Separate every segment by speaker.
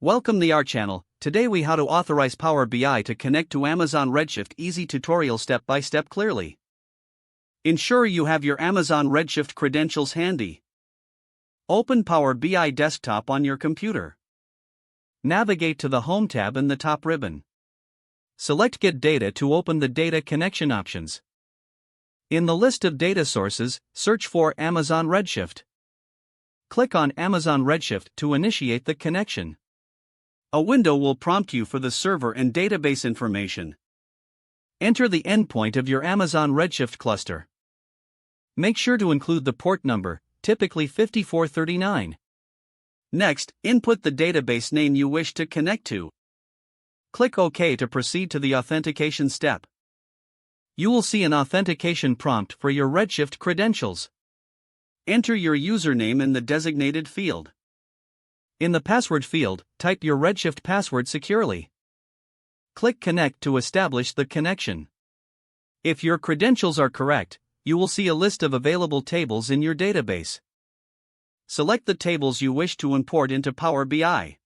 Speaker 1: Welcome to our channel. Today we how to authorize Power BI to connect to Amazon Redshift. Easy tutorial step by step clearly. Ensure you have your Amazon Redshift credentials handy. Open Power BI desktop on your computer. Navigate to the Home tab in the top ribbon. Select Get Data to open the data connection options. In the list of data sources, search for Amazon Redshift. Click on Amazon Redshift to initiate the connection. A window will prompt you for the server and database information. Enter the endpoint of your Amazon Redshift cluster. Make sure to include the port number, typically 5439. Next, input the database name you wish to connect to. Click OK to proceed to the authentication step. You will see an authentication prompt for your Redshift credentials. Enter your username in the designated field. In the password field, type your Redshift password securely. Click Connect to establish the connection. If your credentials are correct, you will see a list of available tables in your database. Select the tables you wish to import into Power BI.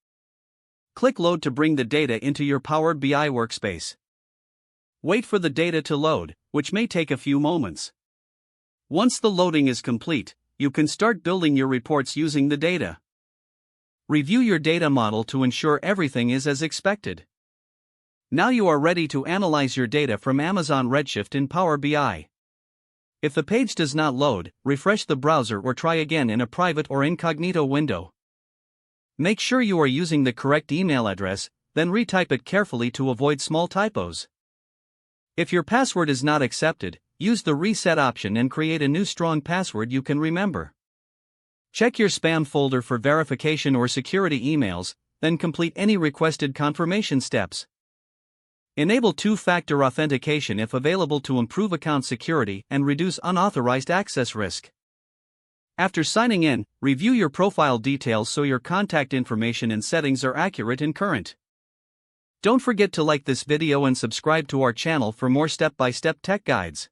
Speaker 1: Click Load to bring the data into your Power BI workspace. Wait for the data to load, which may take a few moments. Once the loading is complete, you can start building your reports using the data. Review your data model to ensure everything is as expected. Now you are ready to analyze your data from Amazon Redshift in Power BI. If the page does not load, refresh the browser or try again in a private or incognito window. Make sure you are using the correct email address, then retype it carefully to avoid small typos. If your password is not accepted, use the reset option and create a new strong password you can remember. Check your spam folder for verification or security emails, then complete any requested confirmation steps. Enable two-factor authentication if available to improve account security and reduce unauthorized access risk. After signing in, review your profile details so your contact information and settings are accurate and current. Don't forget to like this video and subscribe to our channel for more step-by-step tech guides.